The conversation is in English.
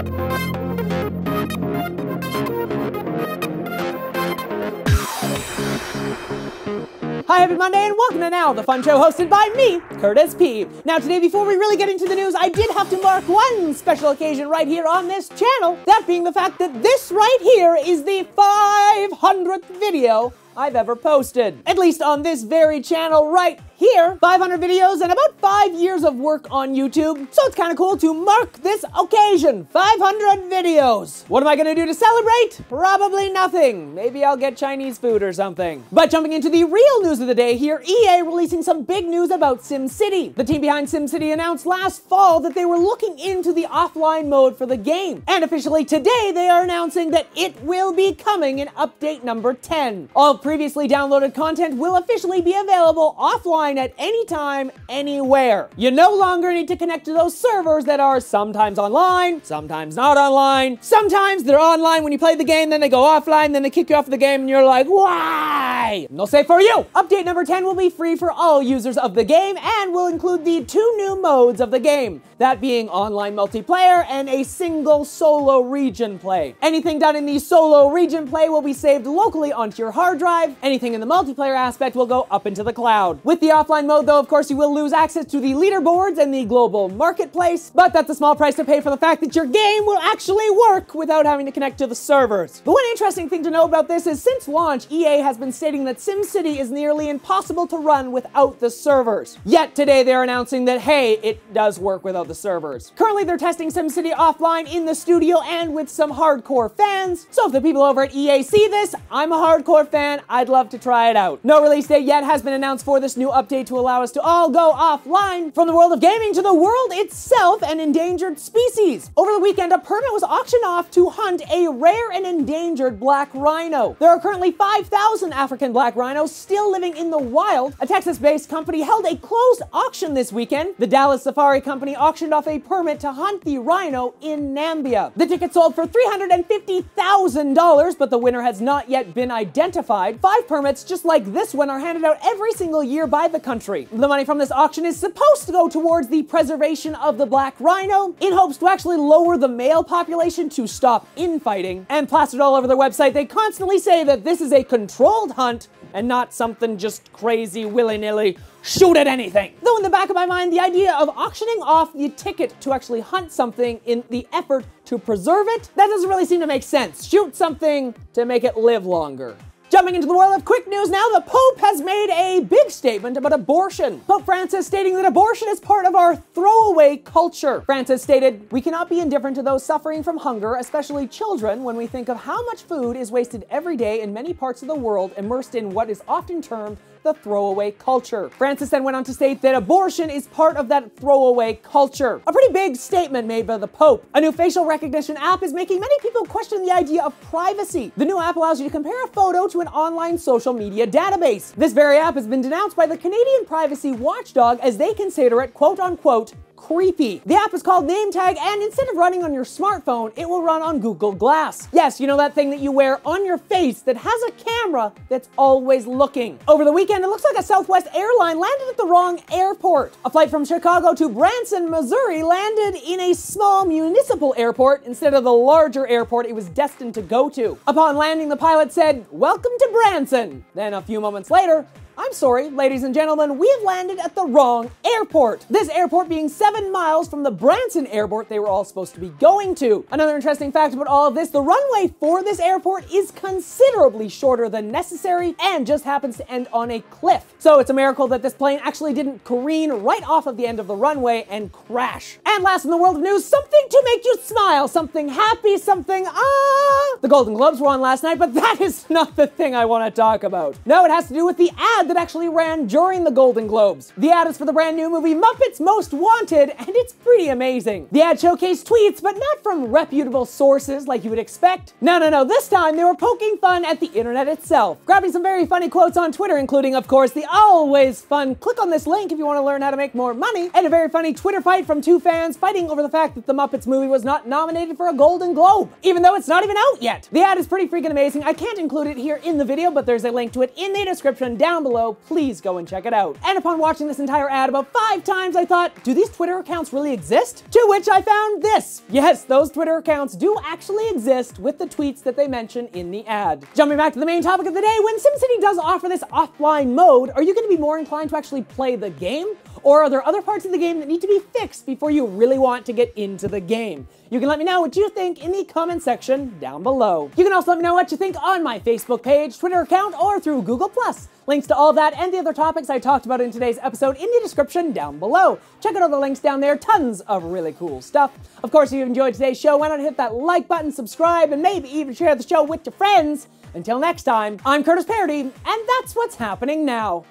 Hi, happy Monday, and welcome to Now, the fun show hosted by me, Curtis P. Now today, before we really get into the news, I did have to mark one special occasion right here on this channel, that being the fact that this right here is the 500th video I've ever posted. At least on this very channel right here. 500 videos and about 5 years of work on YouTube. So it's kind of cool to mark this occasion. 500 videos. What am I gonna do to celebrate? Probably nothing. Maybe I'll get Chinese food or something. But jumping into the real news of the day here, EA releasing some big news about SimCity. The team behind SimCity announced last fall that they were looking into the offline mode for the game. And officially today, they are announcing that it will be coming in update number 10. All previously downloaded content will officially be available offline at any time, anywhere. You no longer need to connect to those servers that are sometimes online, sometimes not online. Sometimes they're online when you play the game, then they go offline, then they kick you off the game, and you're like, why? No say for you. Update number 10 will be free for all users of the game and will include the 2 new modes of the game, that being online multiplayer and a single solo region play. Anything done in the solo region play will be saved locally onto your hard drive. Anything in the multiplayer aspect will go up into the cloud. With the offline mode, though, of course, you will lose access to the leaderboards and the global marketplace, but that's a small price to pay for the fact that your game will actually work without having to connect to the servers. But one interesting thing to know about this is since launch, EA has been stating that SimCity is nearly impossible to run without the servers. Yet today they're announcing that, hey, it does work without the servers. Currently, they're testing SimCity Offline in the studio and with some hardcore fans, so if the people over at EA see this, I'm a hardcore fan, I'd love to try it out. No release date yet has been announced for this new update to allow us to all go offline from the world of gaming to the world itself and endangered species. Over the weekend, a permit was auctioned off to hunt a rare and endangered black rhino. There are currently 5,000 African black rhinos still living in the wild. A Texas-based company held a closed auction this weekend. The Dallas Safari Company auctioned off a permit to hunt the rhino in Nambia. The ticket sold for $350,000, but the winner has not yet been identified. 5 permits just like this one are handed out every single year by the country. The money from this auction is supposed to go towards the preservation of the black rhino in hopes to actually lower the male population to stop infighting. And plastered all over their website, they constantly say that this is a controlled hunt and not something just crazy willy-nilly shoot at anything. Though in the back of my mind, the idea of auctioning off the ticket to actually hunt something in the effort to preserve it, that doesn't really seem to make sense. Shoot something to make it live longer. Jumping into the world of quick news now, the Pope has made a big statement about abortion. Pope Francis stating that abortion is part of our throwaway culture. Francis stated, "We cannot be indifferent to those suffering from hunger, especially children, when we think of how much food is wasted every day in many parts of the world immersed in what is often termed the throwaway culture." Francis then went on to state that abortion is part of that throwaway culture. A pretty big statement made by the Pope. A new facial recognition app is making many people question the idea of privacy. The new app allows you to compare a photo to an online social media database. This very app has been denounced by the Canadian privacy watchdog as they consider it quote-unquote creepy. The app is called Name Tag, and instead of running on your smartphone, it will run on Google Glass. Yes, you know that thing that you wear on your face that has a camera that's always looking. Over the weekend, it looks like a Southwest airline landed at the wrong airport. A flight from Chicago to Branson, Missouri landed in a small municipal airport instead of the larger airport it was destined to go to. Upon landing, the pilot said, "Welcome to Branson." Then a few moments later, "I'm sorry, ladies and gentlemen, we have landed at the wrong airport." This airport being 7 miles from the Branson airport they were all supposed to be going to. Another interesting fact about all of this, the runway for this airport is considerably shorter than necessary and just happens to end on a cliff. So it's a miracle that this plane actually didn't careen right off of the end of the runway and crash. And last in the world of news, something to make you smile, something happy, something The Golden Globes were on last night, but that is not the thing I want to talk about. No, it has to do with the ad that actually ran during the Golden Globes. The ad is for the brand new movie Muppets Most Wanted, and it's pretty amazing. The ad showcased tweets, but not from reputable sources like you would expect. No, this time they were poking fun at the internet itself, grabbing some very funny quotes on Twitter, including, of course, the always fun "click on this link if you want to learn how to make more money," and a very funny Twitter fight from 2 fans fighting over the fact that the Muppets movie was not nominated for a Golden Globe, even though it's not even out yet. The ad is pretty freaking amazing. I can't include it here in the video, but there's a link to it in the description down below. below. Please go and check it out. And upon watching this entire ad about 5 times, I thought, do these Twitter accounts really exist? To which I found this. Yes, those Twitter accounts do actually exist with the tweets that they mention in the ad. Jumping back to the main topic of the day, when SimCity does offer this offline mode, are you going to be more inclined to actually play the game? Or are there other parts of the game that need to be fixed before you really want to get into the game? You can let me know what you think in the comment section down below. You can also let me know what you think on my Facebook page, Twitter account, or through Google+. Links to all of that and the other topics I talked about in today's episode in the description down below. Check out all the links down there, tons of really cool stuff. Of course, if you enjoyed today's show, why not hit that like button, subscribe, and maybe even share the show with your friends. Until next time, I'm Curtis Parody, and that's what's happening now.